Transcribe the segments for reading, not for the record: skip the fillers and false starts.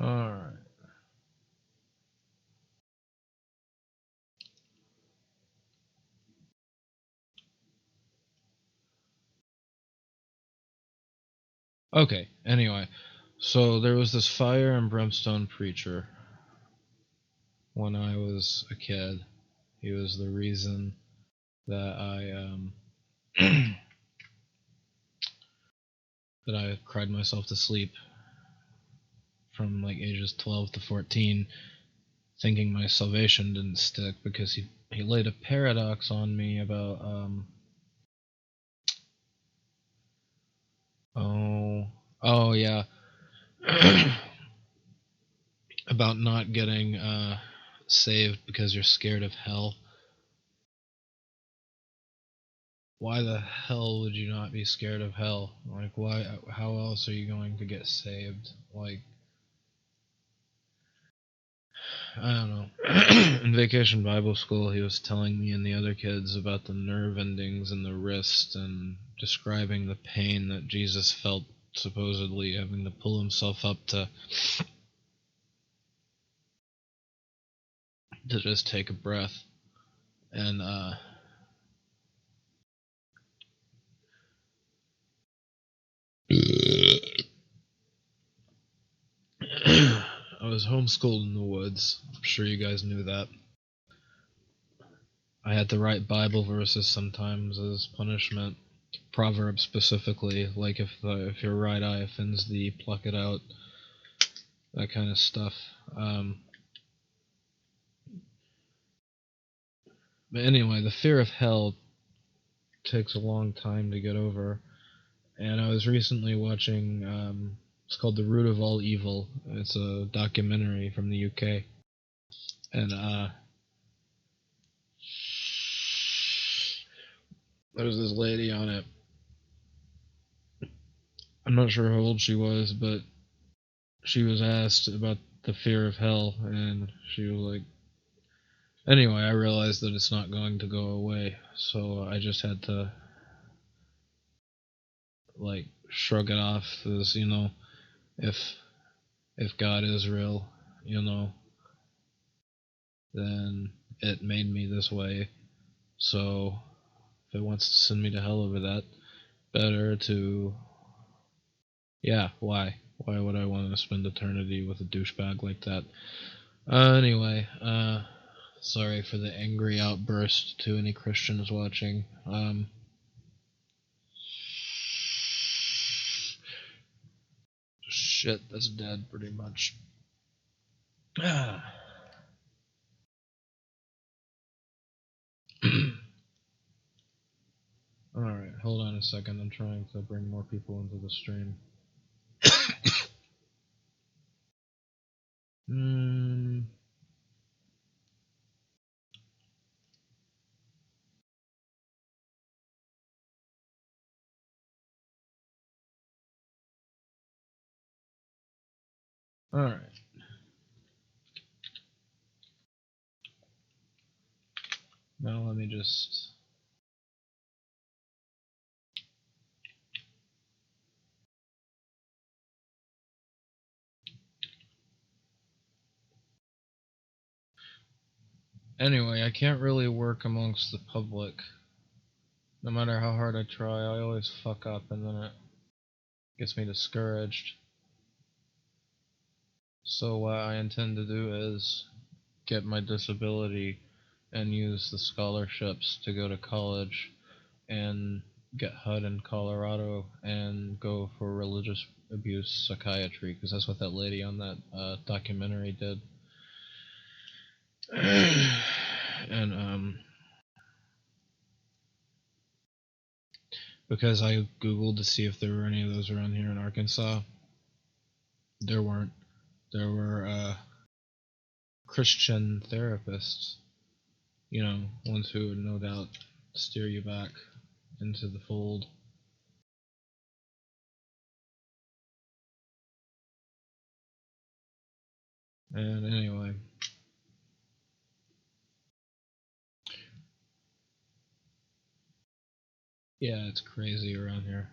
Alright. Okay, anyway. So there was this fire and brimstone preacher when I was a kid. He was the reason that that I cried myself to sleep from like ages 12 to 14, thinking my salvation didn't stick because he laid a paradox on me about oh yeah about not getting saved because you're scared of hell. Why the hell would you not be scared of hell? Like, why? How else are you going to get saved? Like, I don't know. In Vacation Bible School, he was telling me and the other kids about the nerve endings in the wrist and describing the pain that Jesus felt, supposedly having to pull himself up to just take a breath. And I was homeschooled in the woods. I'm sure you guys knew that. I had to write Bible verses sometimes as punishment. Proverbs specifically, like if your right eye offends thee, pluck it out. That kind of stuff. But anyway, the fear of hell takes a long time to get over. And I was recently watching, it's called The Root of All Evil. It's a documentary from the UK. And there's this lady on it. I'm not sure how old she was, but she was asked about the fear of hell, and she was like, anyway, I realized that it's not going to go away, so I just had to, like, shrug it off as, if God is real, then it made me this way. So if it wants to send me to hell over that, better to, yeah, why? Why would I want to spend eternity with a douchebag like that? Anyway, sorry for the angry outburst to any Christians watching. Shit, that's dead pretty much. Alright, hold on a second. I'm trying to bring more people into the stream. Alright. Now let me just... Anyway, I can't really work amongst the public. No matter how hard I try, I always fuck up and then it gets me discouraged. So what I intend to do is get my disability and use the scholarships to go to college and get HUD in Colorado and go for religious abuse psychiatry, because that's what that lady on that documentary did. And because I googled to see if there were any of those around here in Arkansas, there weren't. There were Christian therapists, ones who would no doubt steer you back into the fold. And anyway, yeah, it's crazy around here.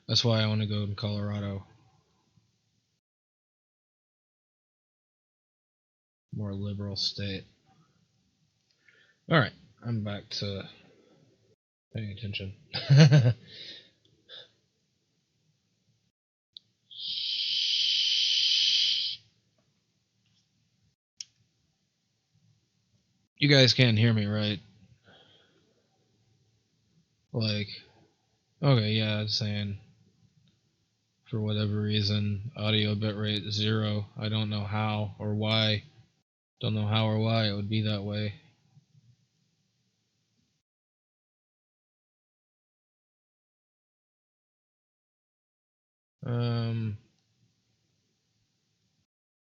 That's why I want to go in Colorado. more liberal state. Alright, I'm back to paying attention. You guys can't hear me, right? Like, okay, yeah, I was saying, for whatever reason, audio bitrate 0. I don't know how or why. Don't know how or why it would be that way.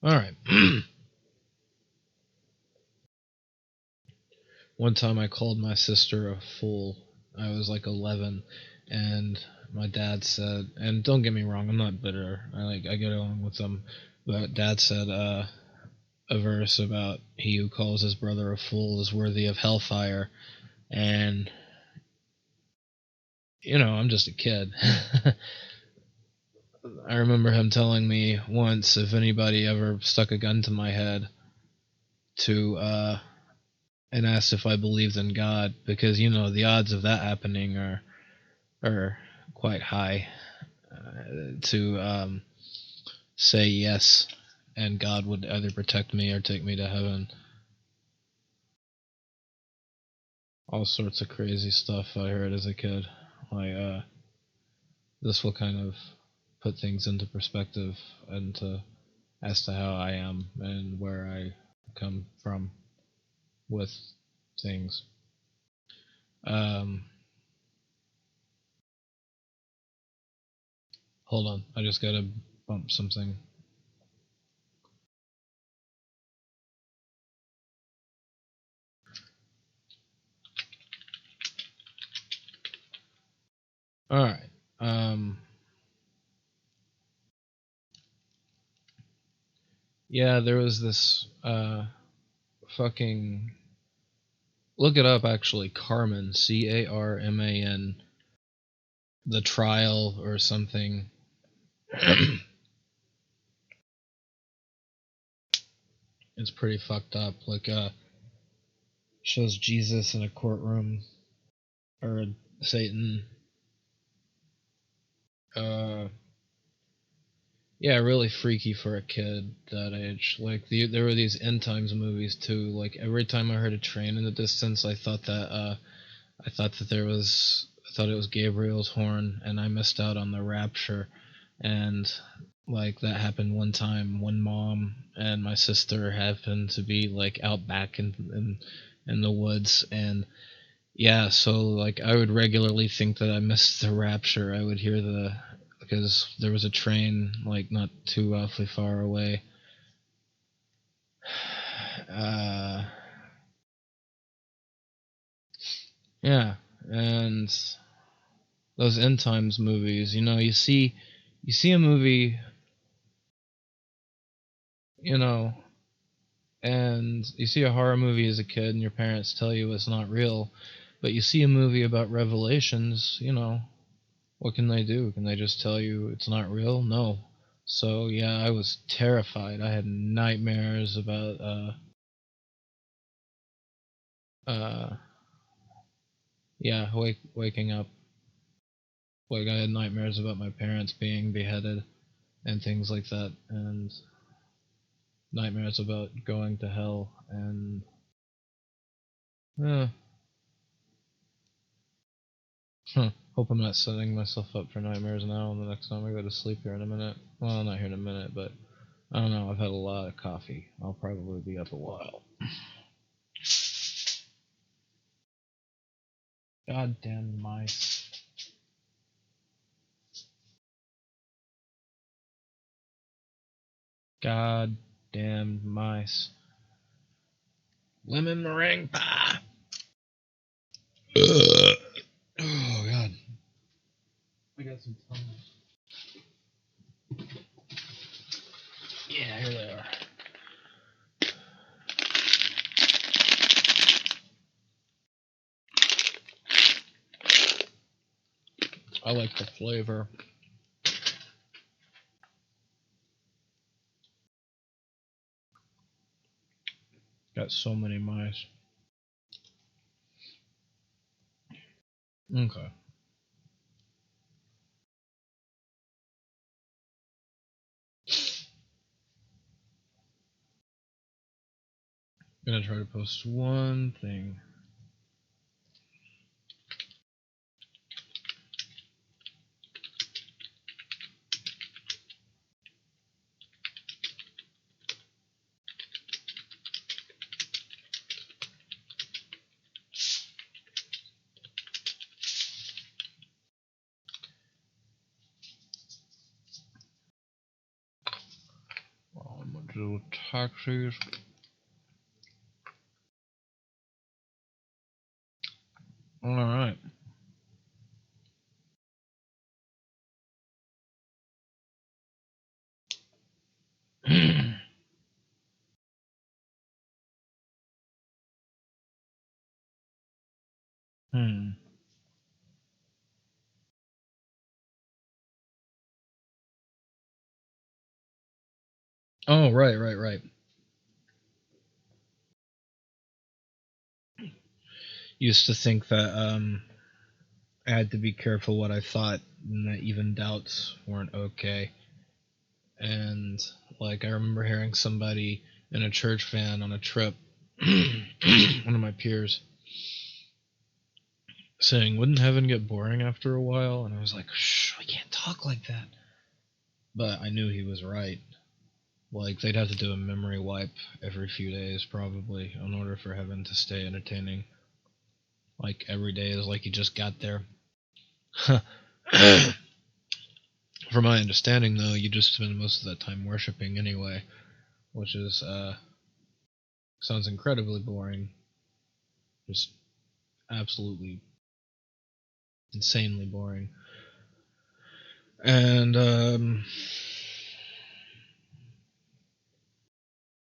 Alright. One time I called my sister a fool. I was like 11, and my dad said, and don't get me wrong, I'm not bitter. I get along with them, but Dad said a verse about he who calls his brother a fool is worthy of hellfire, and I'm just a kid. I remember him telling me once if anybody ever stuck a gun to my head to and asked if I believed in God, because the odds of that happening are quite high, to say yes, and God would either protect me or take me to heaven. All sorts of crazy stuff I heard as a kid. Like, this will kind of put things into perspective as to how I am and where I come from with things. Hold on, I just gotta bump something. Alright. Yeah, there was this fucking, look it up actually, Carmen, Carman, the trial or something. It's pretty fucked up. Like, shows Jesus in a courtroom, or Satan. Yeah, really freaky for a kid that age. Like, there were these end times movies too. Like, every time I heard a train in the distance, I thought that it was Gabriel's horn, and I missed out on the rapture. And like, that happened one time. One mom and my sister happened to be like out back in the woods, and yeah, so like I would regularly think that I missed the rapture. I would hear because there was a train like not too awfully far away. Yeah, and those end times movies, you see a movie, you know, and you see a horror movie as a kid, and your parents tell you it's not real, but you see a movie about Revelations, what can they do? Can they just tell you it's not real? No. So yeah, I was terrified. I had nightmares about yeah, waking up. Like, I had nightmares about my parents being beheaded and things like that, and nightmares about going to hell, and hope I'm not setting myself up for nightmares now. And the next time I go to sleep here in a minute. Well, not here in a minute, but I don't know. I've had a lot of coffee. I'll probably be up a while. Goddamn mice. Goddamn mice. Lemon meringue pie. Oh god. I got some tongue. Yeah, here they are. I like the flavor. Got so many mice. Okay. Gonna try to post one thing. I'm gonna do taxis. Alright. Oh, right. Used to think that I had to be careful what I thought, and that even doubts weren't okay. And like I remember hearing somebody in a church van on a trip, one of my peers, saying, "Wouldn't heaven get boring after a while?" And I was like, "Shh, we can't talk like that." But I knew he was right. Like they'd have to do a memory wipe every few days probably in order for heaven to stay entertaining. Like every day is like you just got there. From my understanding, though, you just spend most of that time worshiping anyway, which is sounds incredibly boring. Just absolutely insanely boring. And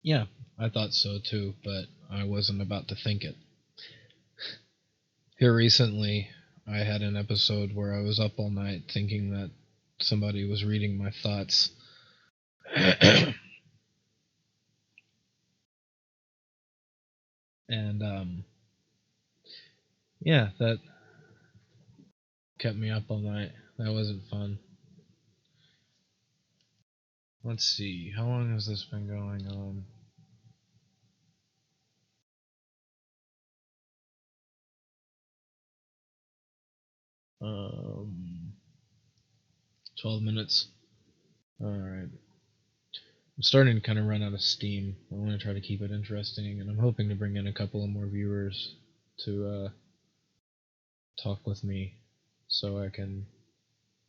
yeah, I thought so too, but I wasn't about to think it. Here recently, I had an episode where I was up all night thinking that somebody was reading my thoughts. And yeah, that kept me up all night. That wasn't fun. Let's see, how long has this been going on? 12 minutes. Alright. I'm starting to kind of run out of steam. I want to try to keep it interesting, and I'm hoping to bring in a couple of more viewers to talk with me so I can,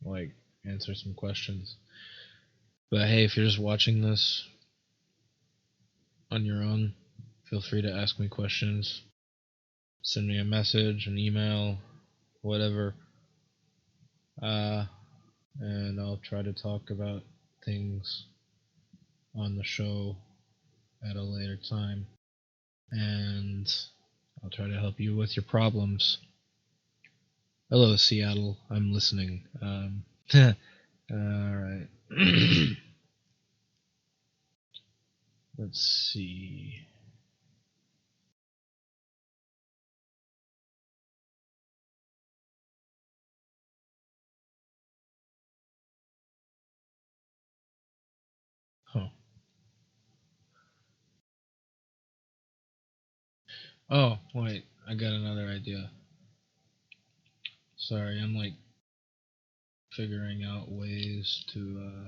like, answer some questions. But hey, if you're just watching this on your own, feel free to ask me questions. Send me a message, an email, whatever. And I'll try to talk about things on the show at a later time. And I'll try to help you with your problems. Hello, Seattle. I'm listening. Alright. Let's see. Huh. Oh, wait. I got another idea. Sorry, I'm like figuring out ways to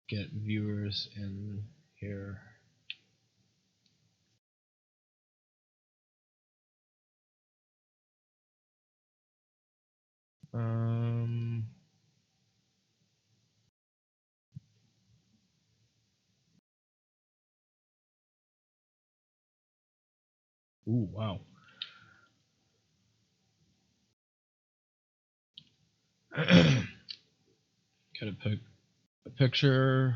get viewers in here. Um. Ooh, wow. Gotta pick a picture.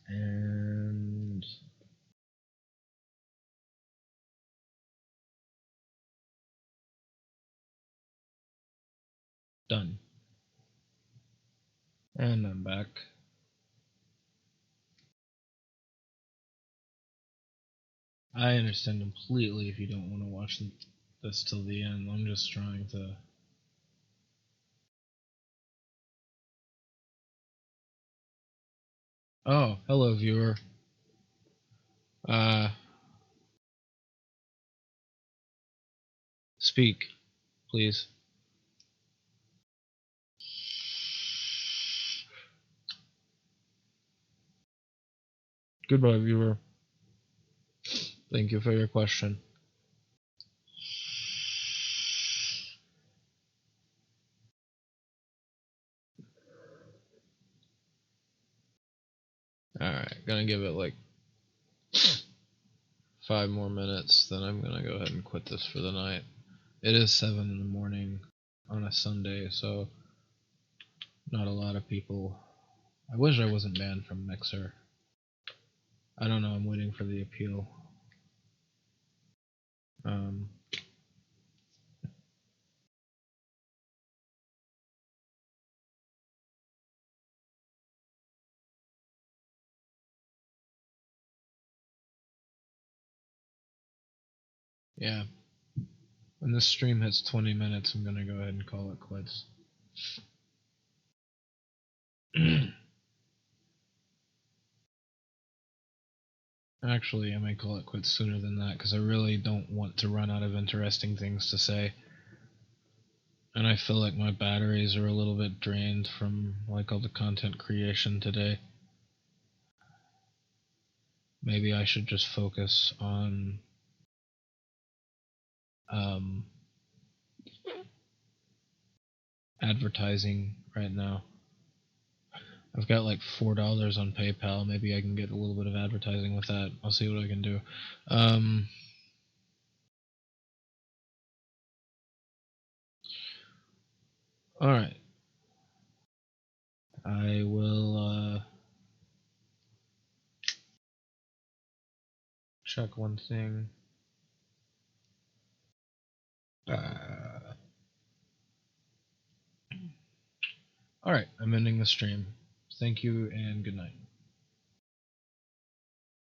And Done. And I'm back. I understand completely if you don't want to watch this till the end. I'm just trying to... Oh, hello, viewer. Speak, please. Goodbye, viewer. Thank you for your question. Alright, gonna give it like 5 more minutes, then I'm gonna go ahead and quit this for the night. It is 7 in the morning on a Sunday, so not a lot of people. I wish I wasn't banned from Mixer. I don't know, I'm waiting for the appeal. Yeah. When this stream hits 20 minutes, I'm gonna go ahead and call it quits. Actually, I may call it quits sooner than that, because I really don't want to run out of interesting things to say. And I feel like my batteries are a little bit drained from like all the content creation today. Maybe I should just focus on advertising right now. I've got like $4 on PayPal. Maybe I can get a little bit of advertising with that. I'll see what I can do. Alright. I will check one thing. Alright, I'm ending the stream. Thank you and good night.